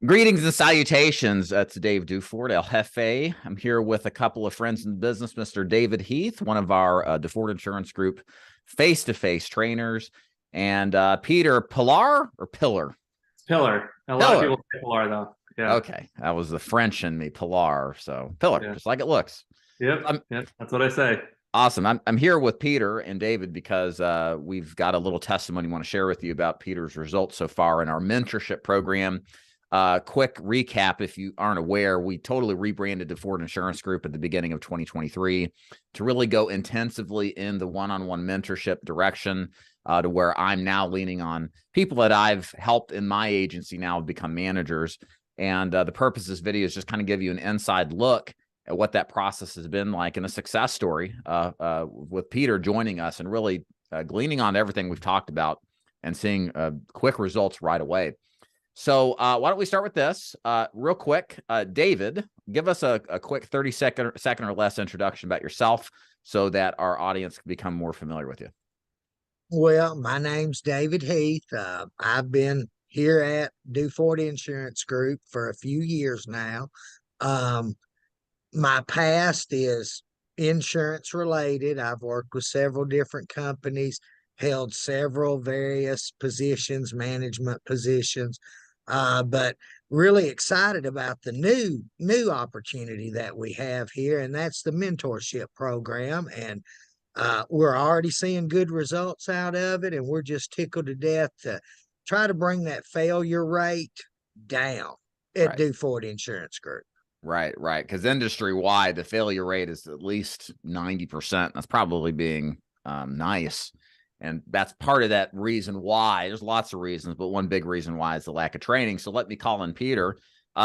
Greetings and salutations. It's Dave Duford, El Jefe. I'm here with a couple of friends in the business, Mr. David Heath, one of our Duford Insurance Group face-to-face trainers, and Peter Pillar or Pillar? It's Pillar. A lot of Pillar. people say Pillar though. Yeah. Okay, that was the French in me, Pillar. So Pillar, Yeah. just like it looks. Yep. I'm Yep. That's what I say. awesome. I'm here with Peter and David because we've got a little testimony we want to share with you about Peter's results so far in our mentorship program. Quick recap, if you aren't aware, we totally rebranded the Ford Insurance Group at the beginning of 2023 to really go intensively in the one-on-one mentorship direction, to where I'm now leaning on people that I've helped in my agency now become managers. And the purpose of this video is just kind of give you an inside look at what that process has been like and a success story with Peter joining us and really gleaning on everything we've talked about and seeing quick results right away. So why don't we start with this real quick? David, give us a quick 30-second or less introduction about yourself so that our audience can become more familiar with you. Well, my name's David Heath. I've been here at Duford Insurance Group for a few years now. Um, my past is insurance related. I've worked with several different companies, held several various positions, management positions, but really excited about the new opportunity that we have here, and that's the mentorship program. And we're already seeing good results out of it, and we're just tickled to death to try to bring that failure rate down at Right. Duford Insurance Group. Right. Because industry-wide, the failure rate is at least 90%. That's probably being nice. And that's part of that reason why. There's lots of reasons, but one big reason why is the lack of training. So let me call in Peter.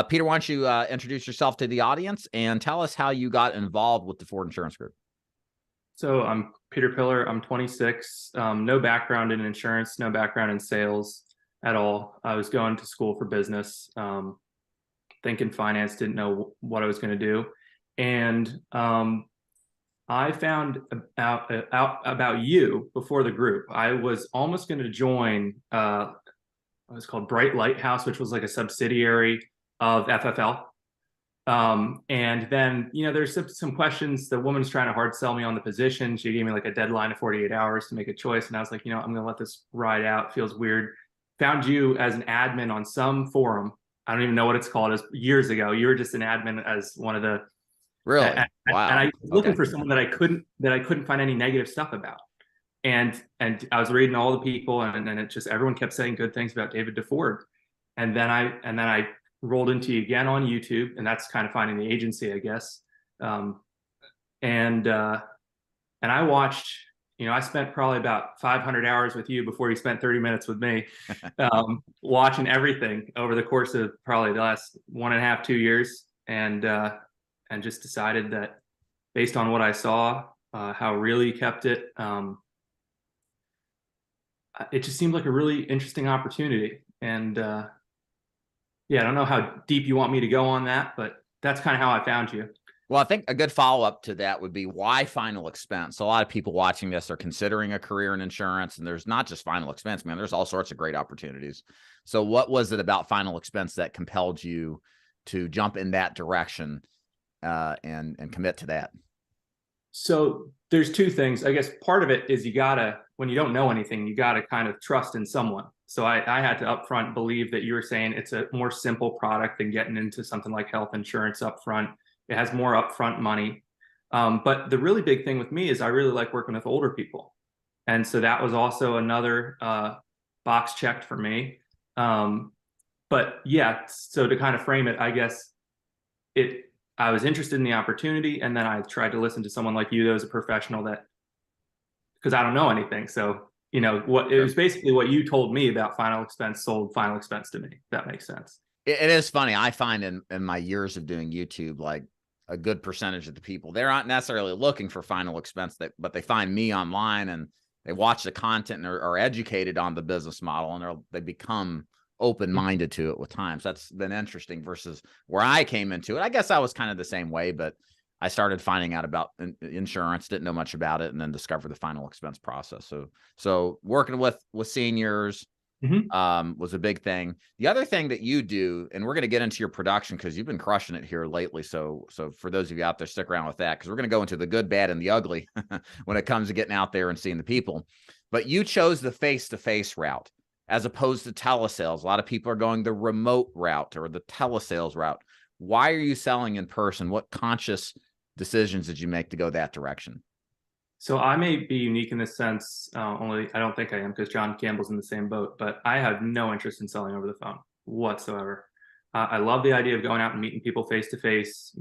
Peter, why don't you introduce yourself to the audience and tell us how you got involved with the Ford Insurance Group? So I'm Peter Pillar. I'm 26. No background in insurance, no background in sales at all. I was going to school for business, thinking finance, didn't know what I was going to do. And I found out about you before the group. I was almost going to join what was called Bright Lighthouse, which was like a subsidiary of FFL. And then, there's some questions. The woman's trying to hard sell me on the position. She gave me like a deadline of 48 hours to make a choice. And I was like, I'm going to let this ride out. Feels weird. Found you as an admin on some forum. I don't even know what it's called. It was years ago. You were just an admin as one of the. Really? Wow. And I was looking Okay. for someone that I couldn't find any negative stuff about. And I was reading all the people, and then it just everyone kept saying good things about David Duford. And then I rolled into you again on YouTube, and that's kind of finding the agency, I guess. And I watched, I spent probably about 500 hours with you before you spent 30 minutes with me, watching everything over the course of probably the last 1.5, 2 years, and just decided that based on what I saw, how real you kept it, it just seemed like a really interesting opportunity. And yeah, I don't know how deep you want me to go on that, but that's kind of how I found you. Well, I think a good follow-up to that would be why final expense. A lot of people watching this are considering a career in insurance, and there's not just final expense, man. There's all sorts of great opportunities. So what was it about final expense that compelled you to jump in that direction and commit to that? So there's two things. I guess part of it is when you don't know anything, you gotta kind of trust in someone. So I had to upfront believe that you were saying it's a more simple product than getting into something like health insurance upfront. It has more upfront money. But the really big thing with me is I really like working with older people. And so that was also another box checked for me. But yeah, so to kind of frame it, I guess I was interested in the opportunity, and then I tried to listen to someone like you that was a professional, because I don't know anything. So, it was basically what you told me about final expense sold final expense to me, if that makes sense. It is funny. I find in my years of doing YouTube, like a good percentage of the people, they're not necessarily looking for final expense, but they find me online and they watch the content and are educated on the business model, and they become open-minded to it with time. So that's been interesting versus where I came into it. I guess I was kind of the same way, but I started finding out about insurance, didn't know much about it, and then discovered the final expense process. So working with seniors, was a big thing. The other thing that you do, and we're going to get into your production because you've been crushing it here lately. So for those of you out there, stick around with that because we're going to go into the good, bad, and the ugly when it comes to getting out there and seeing the people. But you chose the face-to-face route as opposed to telesales. A lot of people are going the remote route or the telesales route. Why are you selling in person? What conscious decisions did you make to go that direction? So I may be unique in this sense, only I don't think I am because John Campbell's in the same boat, but I have no interest in selling over the phone whatsoever. I love the idea of going out and meeting people face to face,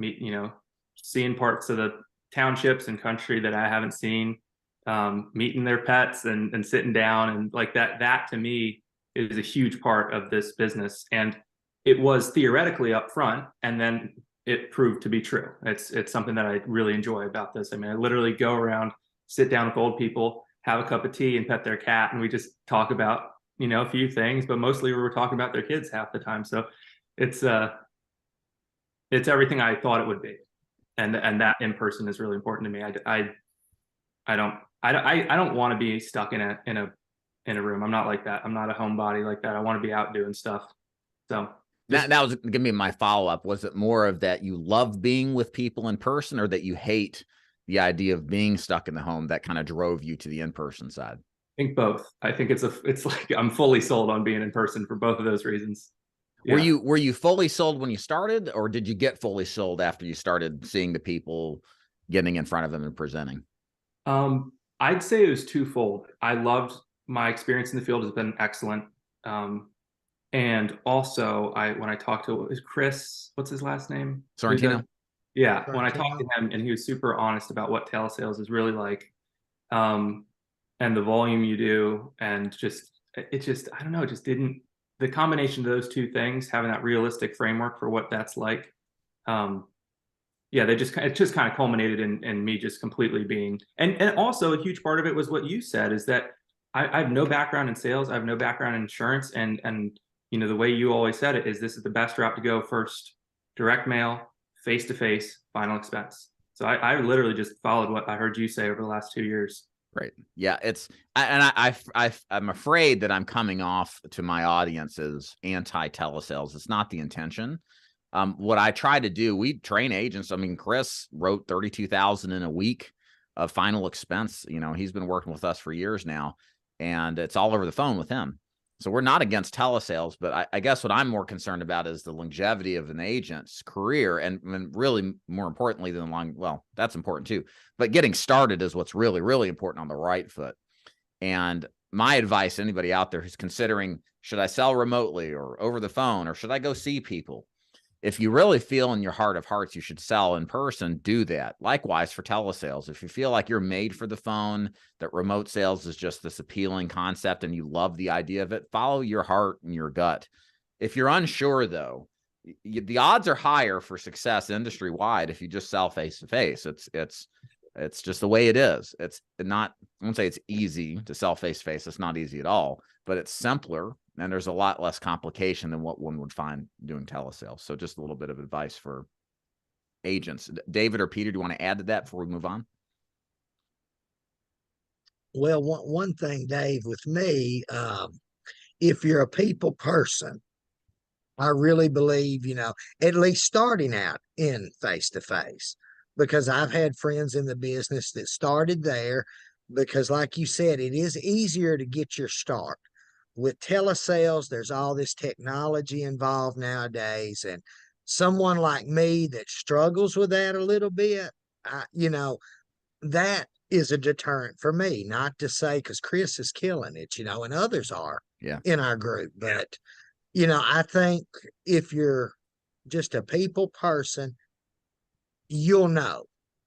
seeing parts of the townships and country that I haven't seen, meeting their pets and sitting down and like that. That to me is a huge part of this business. And it was theoretically up front, and then it proved to be true. It's something that I really enjoy about this. I mean, I literally go around, sit down with old people, have a cup of tea and pet their cat. And we just talk about, a few things, but mostly we were talking about their kids half the time. So it's everything I thought it would be. And that in person is really important to me. I don't want to be stuck in a room. I'm not like that. I'm not a homebody like that. I want to be out doing stuff. So that was going to be my follow-up. Was it more of that you love being with people in person or that you hate the idea of being stuck in the home that kind of drove you to the in-person side? I think both. I think it's like I'm fully sold on being in person for both of those reasons. Yeah. Were you fully sold when you started, or did you get fully sold after you started seeing the people, getting in front of them and presenting? I'd say it was twofold. I loved my experience in the field has been excellent. And also when I talked to Chris, what's his last name? Sorrentino. Yeah. When I talked to him and he was super honest about what telesales is really like, and the volume you do, and I don't know, the combination of those two things, having that realistic framework for what that's like. It just kind of culminated in me just completely being, and also a huge part of it was what you said is that I have no background in sales. I have no background in insurance. And the way you always said it is this is the best route to go first, direct mail, face-to-face, final expense. So I literally just followed what I heard you say over the last 2 years. Right. Yeah. I'm afraid that I'm coming off to my audience as anti-telesales. It's not the intention. What I try to do, we train agents. I mean, Chris wrote 32,000 in a week of final expense. He's been working with us for years now, and it's all over the phone with him. So we're not against telesales, but I guess what I'm more concerned about is the longevity of an agent's career, and really more importantly than well, that's important too, but getting started is what's really, really important on the right foot. And my advice to anybody out there who's considering, should I sell remotely or over the phone, or should I go see people? If you really feel in your heart of hearts you should sell in person, do that. Likewise for telesales. If you feel like you're made for the phone, that remote sales is just this appealing concept and you love the idea of it, follow your heart and your gut. If you're unsure, though, the odds are higher for success industry-wide if you just sell face-to-face. It's just the way it is. It's not, I won't say it's easy to sell face-to-face. It's not easy at all, but it's simpler. And there's a lot less complication than what one would find doing telesales. So just a little bit of advice for agents. David or Peter, do you want to add to that before we move on? Well, one thing, Dave, with me, if you're a people person, I really believe, at least starting out in face-to-face, because I've had friends in the business that started there because, like you said, it is easier to get your start. With telesales, there's all this technology involved nowadays, and someone like me that struggles with that a little bit, that is a deterrent for me. Not to say because Chris is killing it, and others are in our group, but I think if you're just a people person, you'll know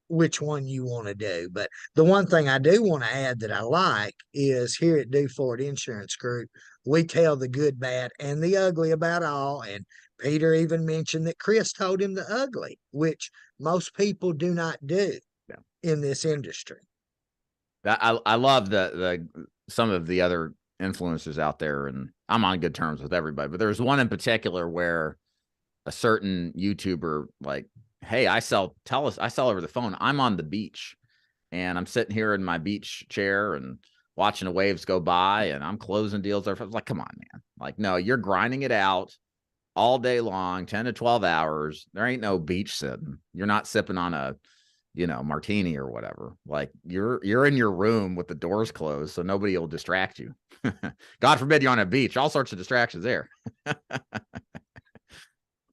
which one you want to do. But the one thing I do want to add that I like is here at Duford Insurance Group, we tell the good, bad, and the ugly about all. And Peter even mentioned that Chris told him the ugly, which most people do not do in this industry. I love the some of the other influencers out there, and I'm on good terms with everybody, but there's one in particular where a certain YouTuber like, hey, I sell over the phone. I'm on the beach and I'm sitting here in my beach chair and watching the waves go by and I'm closing deals. I was like, come on, man. Like, no, you're grinding it out all day long, 10 to 12 hours. There ain't no beach sitting. You're not sipping on a, martini or whatever. Like you're in your room with the doors closed so nobody will distract you. God forbid you're on a beach, all sorts of distractions there.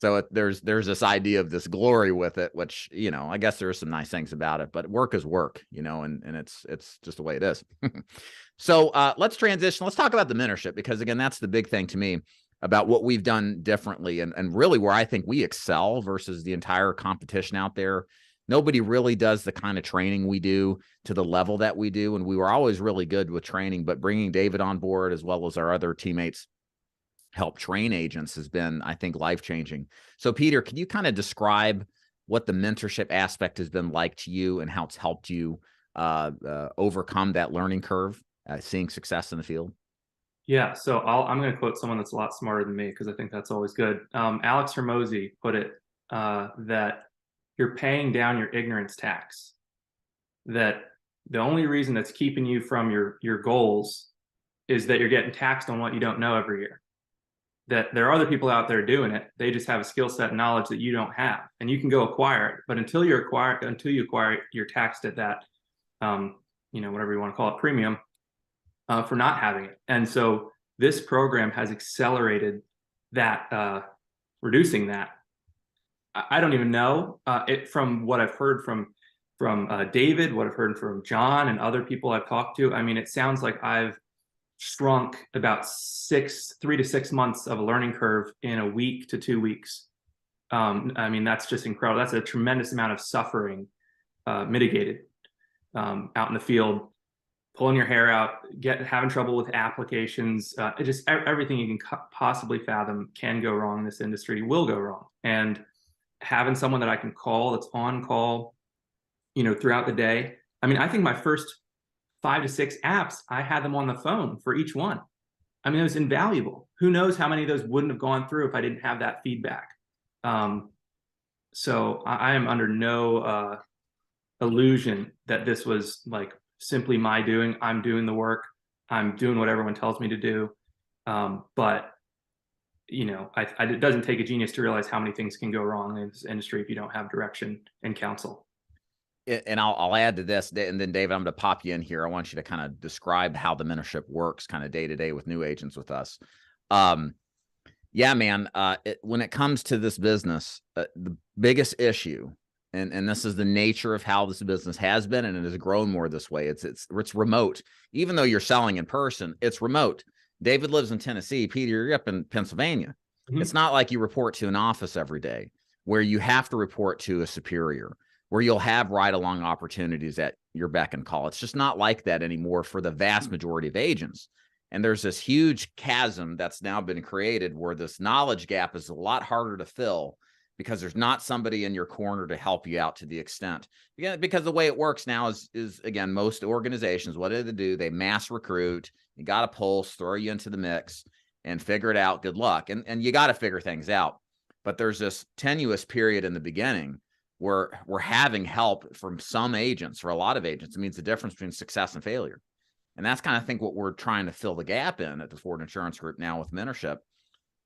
So there's this idea of this glory with it, which, I guess there are some nice things about it, but work is work, and it's just the way it is. So let's transition. Let's talk about the mentorship, because again, that's the big thing to me about what we've done differently, and really where I think we excel versus the entire competition out there. Nobody really does the kind of training we do to the level that we do. And we were always really good with training, but bringing David on board, as well as our other teammates help train agents, has been, I think, life-changing. So Peter, can you kind of describe what the mentorship aspect has been like to you and how it's helped you overcome that learning curve, seeing success in the field? Yeah, so I'm going to quote someone that's a lot smarter than me, because I think that's always good. Alex Hormozy put it that you're paying down your ignorance tax, that the only reason that's keeping you from your goals is that you're getting taxed on what you don't know every year. That there are other people out there doing it. They just have a skill set and knowledge that you don't have, and you can go acquire it. But until you acquire it, you're taxed at that, whatever you want to call it, premium for not having it. And so this program has accelerated that, reducing that. I don't even know it from what I've heard from David, what I've heard from John and other people I've talked to. I mean, it sounds like I've shrunk about 3 to 6 months of a learning curve in a week to 2 weeks. I mean, that's just incredible. That's a tremendous amount of suffering mitigated out in the field, pulling your hair out, having trouble with applications. Just everything you can possibly fathom can go wrong in this industry, will go wrong. And having someone that I can call, that's on call, throughout the day. I mean, I think my first 5 to 6 apps, I had them on the phone for each one. I mean, it was invaluable. Who knows how many of those wouldn't have gone through if I didn't have that feedback. So I am under no illusion that this was like simply my doing. I'm doing the work. I'm doing what everyone tells me to do. But it doesn't take a genius to realize how many things can go wrong in this industry if you don't have direction and counsel. And I'll add to this, and then David, I'm going to pop you in here. I want you to kind of describe how the mentorship works kind of day to day with new agents with us. Yeah, man, when it comes to this business, the biggest issue, and this is the nature of how this business has been, and it has grown more this way. It's remote. Even though you're selling in person, it's remote. David lives in Tennessee. Peter, you're up in Pennsylvania. Mm-hmm. It's not like you report to an office every day where you have to report to a superior, where you'll have ride-along opportunities at your beck and call. It's just not like that anymore for the vast majority of agents. And there's this huge chasm that's now been created where this knowledge gap is a lot harder to fill because there's not somebody in your corner to help you out to the extent. Yeah, because the way it works now is again, most organizations, what do they do? They mass recruit. You got a pulse, throw you into the mix and figure it out. Good luck. And you got to figure things out. But there's this tenuous period in the beginning where we're having help from some agents. For a lot of agents, it means the difference between success and failure. And that's kind of, I think, what we're trying to fill the gap in at the Ford Insurance Group now with mentorship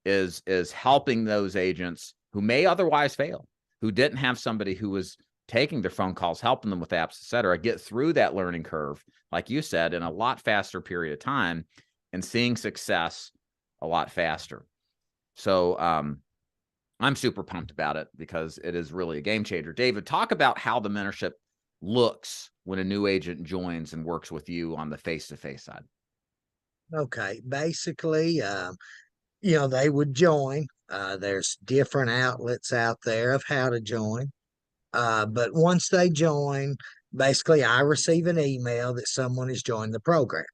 is helping those agents who may otherwise fail, who didn't have somebody who was taking their phone calls, helping them with apps, et cetera, get through that learning curve, like you said, in a lot faster period of time and seeing success a lot faster. So I'm super pumped about it because it is really a game changer. David, talk about how the mentorship looks when a new agent joins and works with you on the face-to-face side. Okay, basically, they would join. There's different outlets out there of how to join. But once they join, basically I receive an email that someone has joined the program.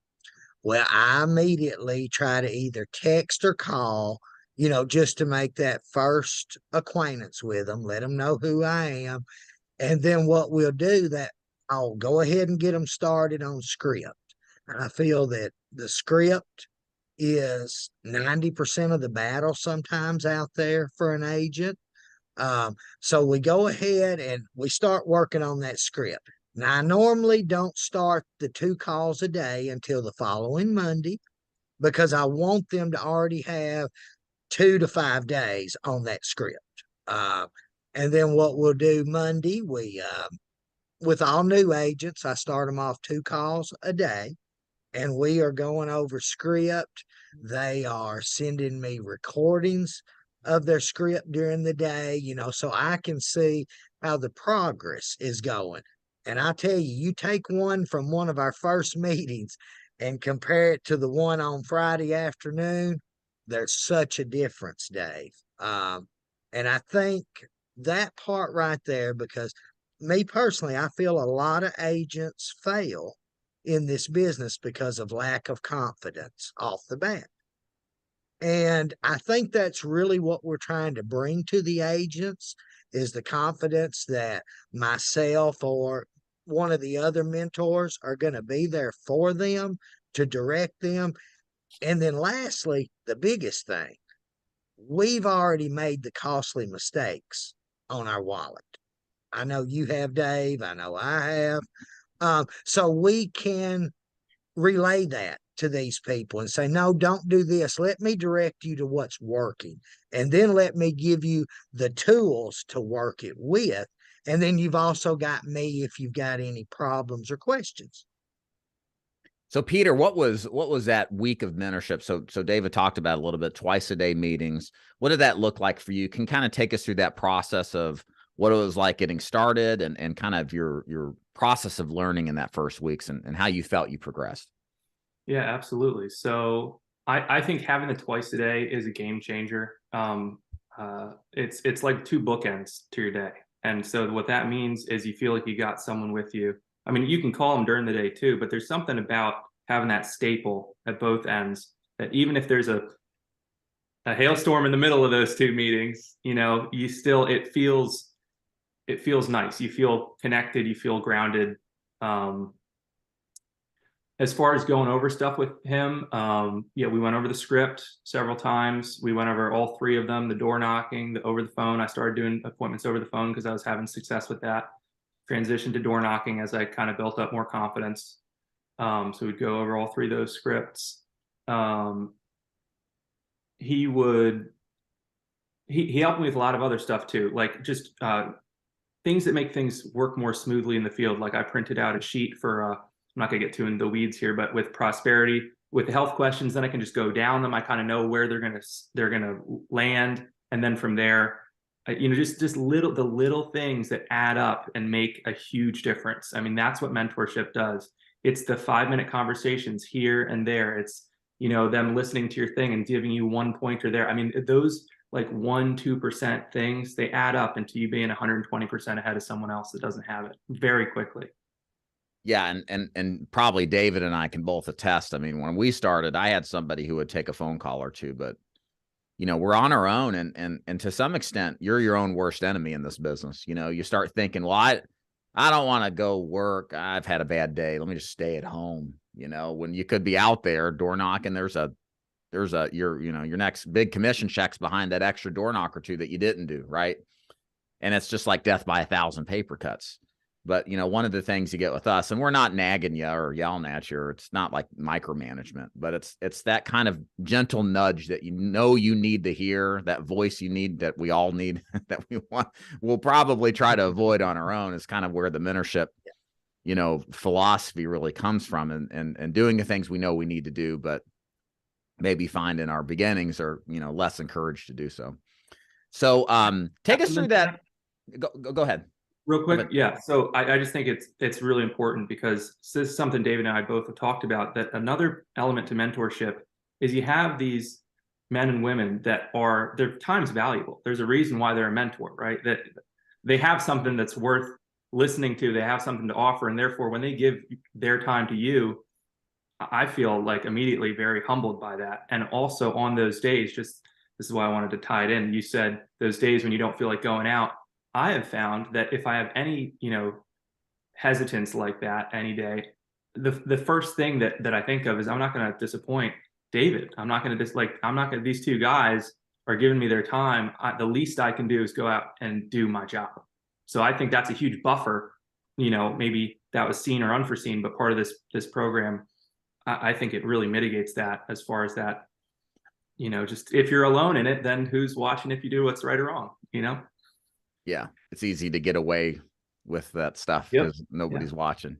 Well, I immediately try to either text or call, just to make that first acquaintance with them, let them know who I am. And then what we'll do, that I'll go ahead and get them started on script. And I feel that the script is 90% of the battle sometimes out there for an agent. So we go ahead and we start working on that script. Now, I normally don't start the 2 calls a day until the following Monday because I want them to already have 2 to 5 days on that script. Uh, and then what we'll do Monday, with all new agents, I start them off 2 calls a day, and we are going over script. They are sending me recordings of their script during the day, so I can see how the progress is going. And I tell you, you take one from one of our first meetings and compare it to the one on Friday afternoon, there's such a difference, Dave. And I think that part right there, because me personally, I feel a lot of agents fail in this business because of lack of confidence off the bat. And I think that's really what we're trying to bring to the agents is the confidence that myself or one of the other mentors are going to be there for them to direct them. And then lastly, the biggest thing, we've already made the costly mistakes on our wallet. I know you have, Dave. I know I have. So we can relay that to these people and say, no, don't do this. Let me direct you to what's working. And then let me give you the tools to work it with. And then you've also got me if you've got any problems or questions. So Peter, what was that week of mentorship? So David talked about a little bit, twice a day meetings. What did that look like for you? Can kind of take us through that process of what it was like getting started and kind of your process of learning in that first weeks and how you felt you progressed. Yeah, absolutely. So I think having the twice a day is a game changer. It's like 2 bookends to your day. And so what that means is you feel like you got someone with you. I mean, you can call them during the day too, but there's something about having that staple at both ends that even if there's a hailstorm in the middle of those 2 meetings, you still, it feels nice. You feel connected, you feel grounded. As far as going over stuff with him, we went over the script several times. We went over all 3 of them, the door knocking, the over the phone. I started doing appointments over the phone because I was having success with that. Transitioned to door knocking as I kind of built up more confidence. So we'd go over all 3 of those scripts. He helped me with a lot of other stuff too, like just things that make things work more smoothly in the field. Like I printed out a sheet for I'm not going to get too into the weeds here, but with prosperity, with the health questions, then I can just go down them. I kind of know where they're going to land. And then from there, just the little things that add up and make a huge difference. I mean, that's what mentorship does. It's the 5-minute conversations here and there. It's, them listening to your thing and giving you one pointer there. I mean, those like 1-2% things, they add up into you being 120% ahead of someone else that doesn't have it very quickly. Yeah, and probably David and I can both attest. I mean, when we started, I had somebody who would take a phone call or two, but we're on our own, and to some extent, you're your own worst enemy in this business. You start thinking, well, I don't want to go work. I've had a bad day. Let me just stay at home. When you could be out there door knocking, there's your next big commission check's behind that extra door knock or 2 that you didn't do, right? And it's just like death by 1,000 paper cuts. But, one of the things you get with us, and we're not nagging you or yelling at you, or it's not like micromanagement, but it's that kind of gentle nudge that you need to hear, that voice you need, that we all need, that we'll probably try to avoid on our own, is kind of where the mentorship, philosophy really comes from, and doing the things we know we need to do, but maybe find in our beginnings are, less encouraged to do so. So take us through that. Go ahead. Real quick. Yeah. So I just think it's really important because this is something David and I both have talked about, that another element to mentorship is you have these men and women that their time's valuable. There's a reason why they're a mentor, right? That they have something that's worth listening to. They have something to offer. And therefore, when they give their time to you, I feel like immediately very humbled by that. And also on those days, this is why I wanted to tie it in. You said those days when you don't feel like going out. I have found that if I have any, hesitance like that any day, the first thing that I think of is I'm not going to disappoint David. I'm not going to these 2 guys are giving me their time. The least I can do is go out and do my job. So I think that's a huge buffer, maybe that was seen or unforeseen, but part of this program, I think it really mitigates that, as far as that, just if you're alone in it, then who's watching if you do what's right or wrong, Yeah. It's easy to get away with that stuff Yep. because nobody's Yeah. watching,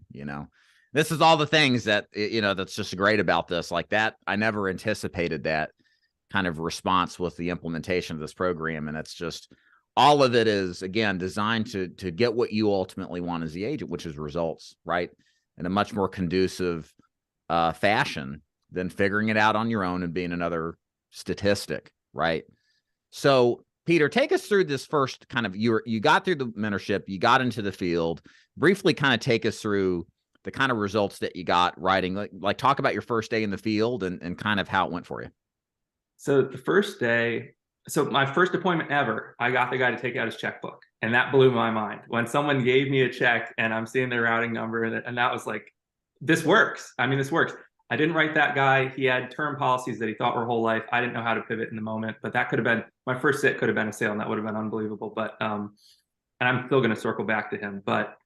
This is all the things that, that's just great about this. Like that, I never anticipated that kind of response with the implementation of this program. And it's just, all of it is, again, designed to get what you ultimately want as the agent, which is results, right? In a much more conducive fashion than figuring it out on your own and being another statistic, right? So, Peter, take us through this first kind of, you got through the mentorship, you got into the field. Briefly kind of take us through the kind of results that you got writing, like talk about your first day in the field and kind of how it went for you. So the first day, so my first appointment ever, I got the guy to take out his checkbook, and that blew my mind. When someone gave me a check and I'm seeing their routing number, and that was like, this works. I mean, this works. I didn't write that guy. He had term policies that he thought were whole life. I didn't know how to pivot in the moment, but that could have been my first sit, could have been a sale, and that would have been unbelievable. But and I'm still going to circle back to him. But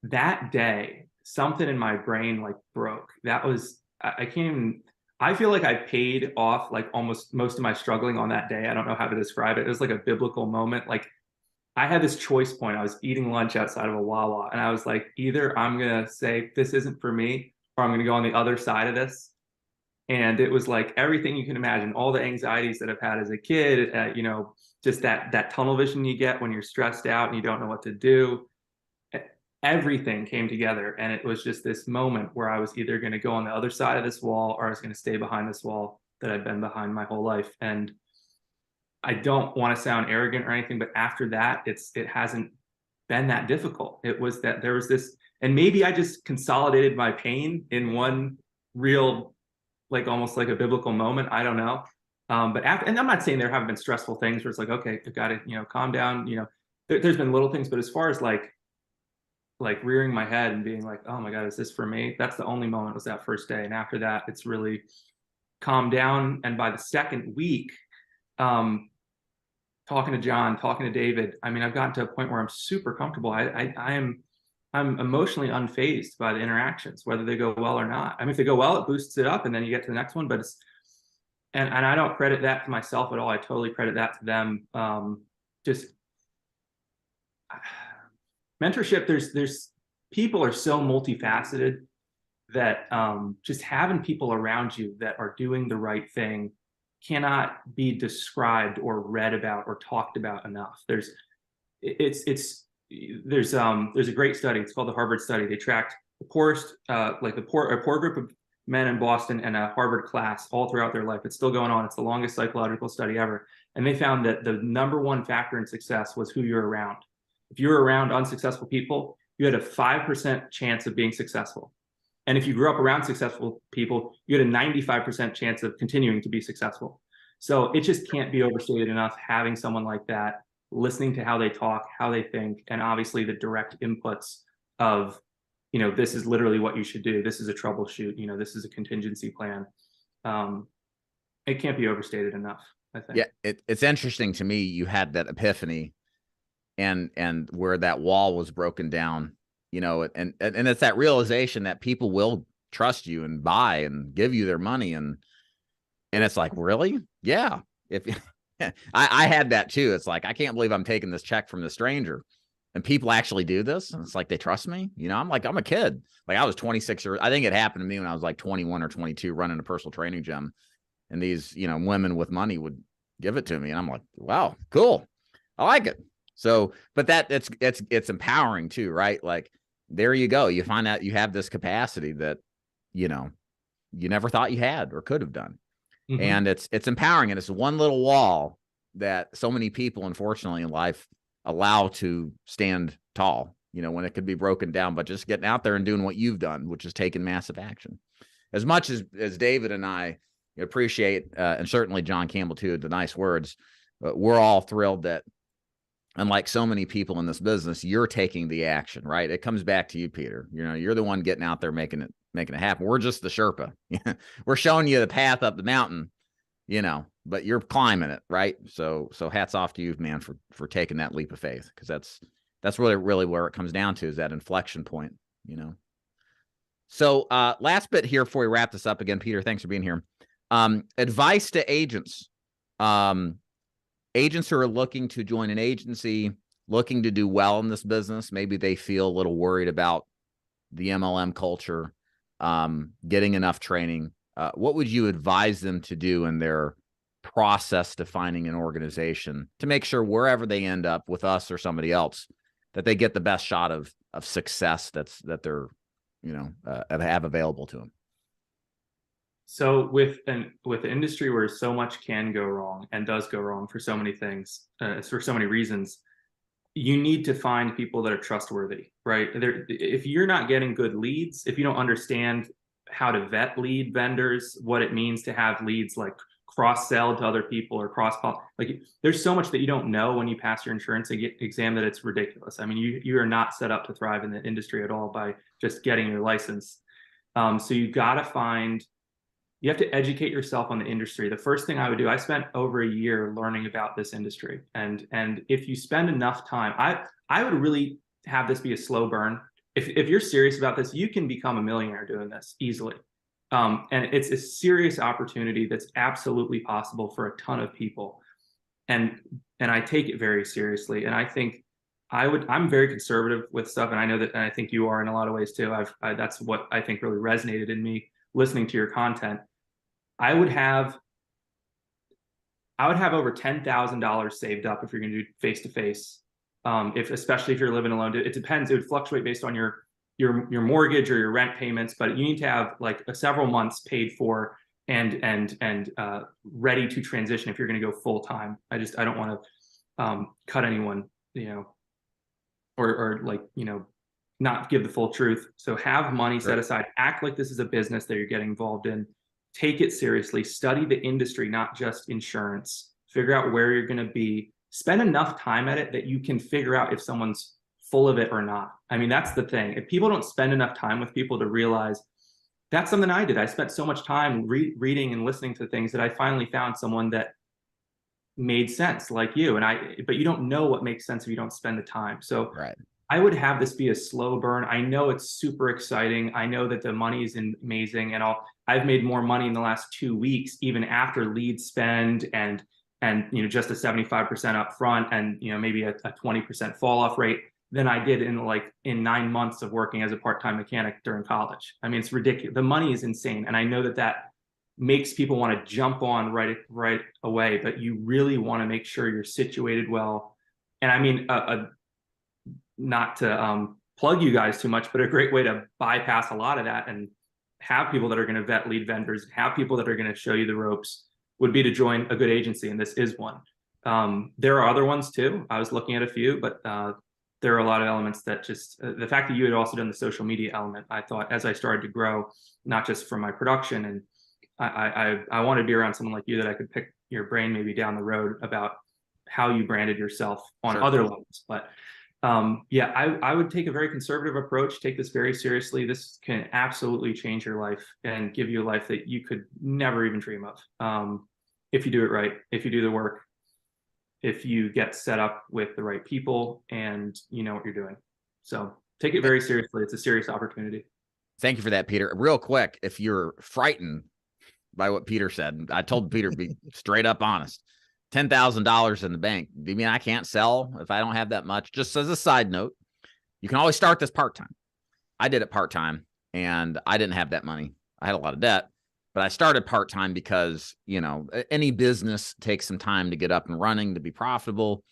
that day, something in my brain like broke. That was, I can't even, I feel like I paid off like almost most of my struggling on that day. I don't know how to describe it. It was like a biblical moment. Like I had this choice point. I was eating lunch outside of a Wawa, and I was like, either I'm going to say this isn't for me, or I'm going to go on the other side of this. And it was like everything you can imagine, all the anxieties that I've had as a kid, just that tunnel vision you get when you're stressed out and you don't know what to do. Everything came together, and it was just this moment where I was either going to go on the other side of this wall, or I was going to stay behind this wall that I've been behind my whole life. And I don't want to sound arrogant or anything, but after that, it hasn't been that difficult. It was that there was this, and maybe I just consolidated my pain in one real, like almost like a biblical moment. I don't know. But after, and I'm not saying there haven't been stressful things where it's like, okay, I've got to, calm down. There's been little things, but as far as like rearing my head and being like, oh my God, is this for me? That's the only moment, was that first day. And after that, it's really calmed down. And by the second week, talking to John, talking to David, I mean, I've gotten to a point where I'm super comfortable. I'm emotionally unfazed by the interactions, whether they go well or not. I mean, if they go well, it boosts it up, and then you get to the next one. But and I don't credit that to myself at all. I totally credit that to them. Just mentorship. There's people are so multifaceted that just having people around you that are doing the right thing cannot be described or read about or talked about enough. There's a great study. It's called the Harvard study. They tracked the poorest, a poor group of men in Boston and a Harvard class all throughout their life. It's still going on. It's the longest psychological study ever. And they found that the number one factor in success was who you're around. If you were around unsuccessful people, you had a 5% chance of being successful. And if you grew up around successful people, you had a 95% chance of continuing to be successful. So it just can't be overstated enough, having someone like that, listening to how they talk, how they think, and obviously the direct inputs of, this is literally what you should do. This is a troubleshoot. This is a contingency plan. It can't be overstated enough, I think. Yeah, it's interesting to me. You had that epiphany, and where that wall was broken down, and it's that realization that people will trust you and buy and give you their money, and it's like, really? Yeah. If I had that too. It's like, I can't believe I'm taking this check from the stranger, and people actually do this. And it's like, they trust me. I'm like, I'm a kid. Like I was 26, or I think it happened to me when I was like 21 or 22, running a personal training gym, and these, women with money would give it to me. And I'm like, wow, cool. I like it. So, but it's empowering too, right? Like, there you go. You find out you have this capacity that, you never thought you had or could have done. Mm-hmm. And it's empowering. And it's one little wall that so many people, unfortunately, in life allow to stand tall, when it could be broken down, but just getting out there and doing what you've done, which is taking massive action. As much as David and I appreciate, and certainly John Campbell too, the nice words, we're all thrilled that, unlike so many people in this business, you're taking the action, right? It comes back to you, Peter. You're the one getting out there, making it happen. We're just the Sherpa. We're showing you the path up the mountain, but you're climbing it, right? So hats off to you, man, for taking that leap of faith, because that's really, really where it comes down to, is that inflection point So last bit here before we wrap this up again, Peter, thanks for being here. Advice to agents. Agents who are looking to join an agency, looking to do well in this business. Maybe they feel a little worried about the MLM culture, getting enough training. What would you advise them to do in their process to finding an organization to make sure wherever they end up with us or somebody else, that they get the best shot of success that they're, have available to them? So with an industry where so much can go wrong and does go wrong for so many things, for so many reasons, you need to find people that are trustworthy, right? If you're not getting good leads, if you don't understand how to vet lead vendors, what it means to have leads like cross-sell to other people or like there's so much that you don't know when you pass your insurance exam that it's ridiculous. I mean, you are not set up to thrive in the industry at all by just getting your license. So you have to educate yourself on the industry. The first thing I would do, I spent over a year learning about this industry. And if you spend enough time, I would really have this be a slow burn. If you're serious about this, you can become a millionaire doing this easily. And it's a serious opportunity that's absolutely possible for a ton of people. And I take it very seriously. And I think I'm very conservative with stuff. And I know that, and I think you are in a lot of ways too. That's what I think really resonated in me listening to your content. I would have over $10,000 saved up if you're going to do face-to-face. Especially if you're living alone, it depends. It would fluctuate based on your mortgage or your rent payments, but you need to have like several months paid for and ready to transition if you're going to go full time. I don't want to cut anyone, or not give the full truth. So have money set aside, act like this is a business that you're getting involved in, take it seriously, study the industry, not just insurance, figure out where you're going to be, spend enough time at it that you can figure out if someone's full of it or not. I mean, that's the thing. If people don't spend enough time with people to realize, that's something I did. I spent so much time reading and listening to things that I finally found someone that made sense like you. But you don't know what makes sense if you don't spend the time. So I would have this be a slow burn. I know it's super exciting. I know that the money is amazing, and I've made more money in the last 2 weeks, even after lead spend and just a 75% up front and maybe a 20% fall off rate than I did in 9 months of working as a part-time mechanic during college. I mean, it's ridiculous. The money is insane, and I know that makes people want to jump on right away. But you really want to make sure you're situated well. And I mean, not to plug you guys too much, but a great way to bypass a lot of that and have people that are going to vet lead vendors, have people that are going to show you the ropes, would be to join a good agency, and this is one. There are other ones too. I was looking at a few, but there are a lot of elements that just the fact that you had also done the social media element, I thought, as I started to grow, not just from my production, and I wanted to be around someone like you that I could pick your brain maybe down the road about how you branded yourself on other levels. But I would take a very conservative approach, take this very seriously. This can absolutely change your life and give you a life that you could never even dream of. If you do it right, if you do the work, if you get set up with the right people and you know what you're doing. So take it very seriously. It's a serious opportunity. Thank you for that, Peter. Real quick, if you're frightened by what Peter said, I told Peter to be straight up honest. $10,000 in the bank. Do you mean I can't sell if I don't have that much? Just as a side note, you can always start this part-time. I did it part-time and I didn't have that money. I had a lot of debt, but I started part-time because, any business takes some time to get up and running, to be profitable.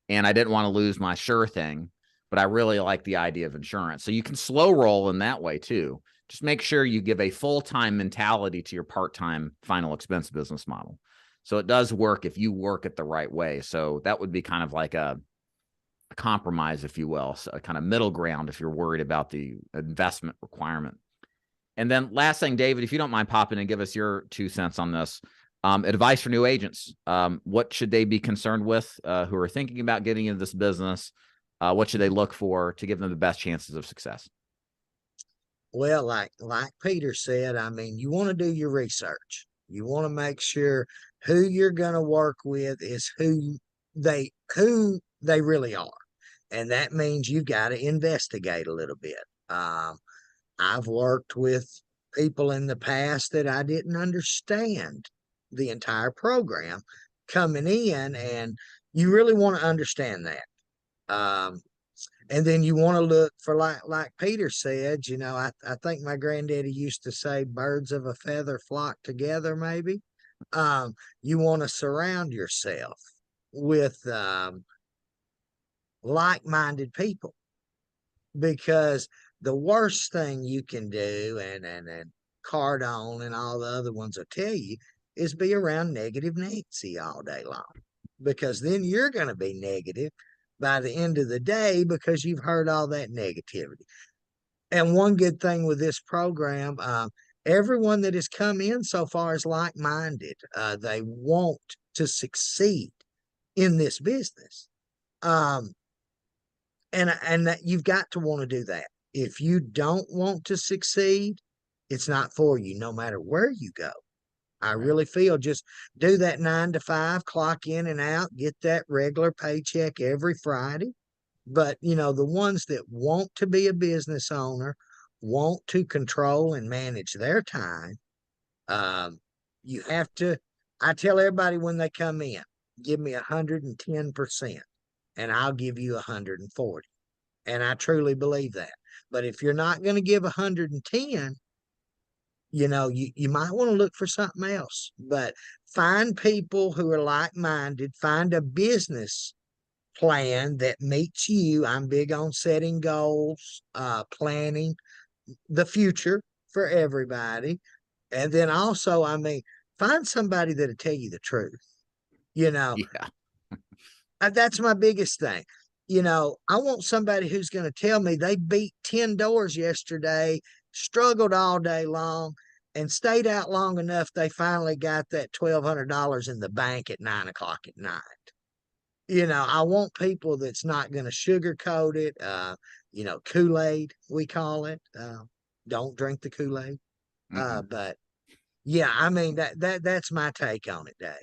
And I didn't want to lose my sure thing, but I really like the idea of insurance. So you can slow roll in that way too. Just make sure you give a full-time mentality to your part-time final expense business model. So it does work if you work it the right way. So that would be kind of like a compromise, if you will, so a kind of middle ground if you're worried about the investment requirement. And then last thing, David, if you don't mind popping and give us your 2 cents on this, advice for new agents. What should they be concerned with who are thinking about getting into this business? What should they look for to give them the best chances of success? Well, like Peter said, I mean, you want to do your research. You want to make sure who you're going to work with is who they really are. And that means you've got to investigate a little bit. I've worked with people in the past that I didn't understand the entire program coming in, and you really want to understand that. And then you want to look for, like Peter said, you know, I think my granddaddy used to say birds of a feather flock together, maybe. You want to surround yourself with like-minded people, because the worst thing you can do, and Cardone and all the other ones will tell you, is be around negative Nancy all day long, because then you're going to be negative by the end of the day because you've heard all that negativity. And one good thing with this program, everyone that has come in so far is like-minded. They want to succeed in this business. And that you've got to want to do that. If you don't want to succeed, it's not for you, no matter where you go. I really feel just do that 9 to 5, clock in and out, get that regular paycheck every Friday. But, you know, the ones that want to be a business owner, want to control and manage their time, you have to, I tell everybody when they come in, give me 110%, and I'll give you 140. And I truly believe that. But if you're not going to give 110, you know, you might want to look for something else. But find people who are like-minded, find a business plan that meets you. I'm big on setting goals, planning the future for everybody. And then also, I mean, find somebody that'll tell you the truth. You know, that's my biggest thing. You know, I want somebody who's going to tell me they beat 10 doors yesterday, struggled all day long, and stayed out long enough they finally got that $1,200 in the bank at 9 o'clock at night. You know, I want people that's not going to sugarcoat it. You know, Kool-Aid, we call it. Don't drink the Kool-Aid. But yeah, I mean, that's my take on it, Dave.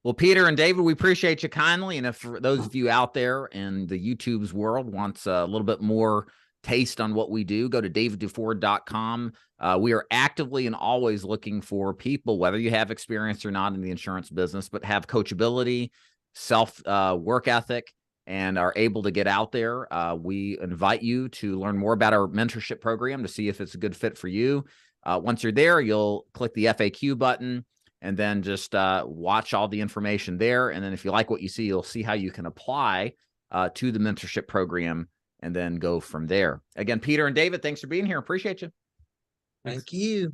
Well, Peter and David, we appreciate you kindly. And if for those of you out there in the YouTube's world wants a little bit more taste on what we do, go to davidduford.com. We are actively and always looking for people, whether you have experience or not in the insurance business, but have coachability, self work ethic, and are able to get out there. We invite you to learn more about our mentorship program to see if it's a good fit for you. Once you're there, you'll click the FAQ button and then just watch all the information there. And then if you like what you see, you'll see how you can apply to the mentorship program and then go from there. Again, Peter and David, thanks for being here. Appreciate you. Thank you.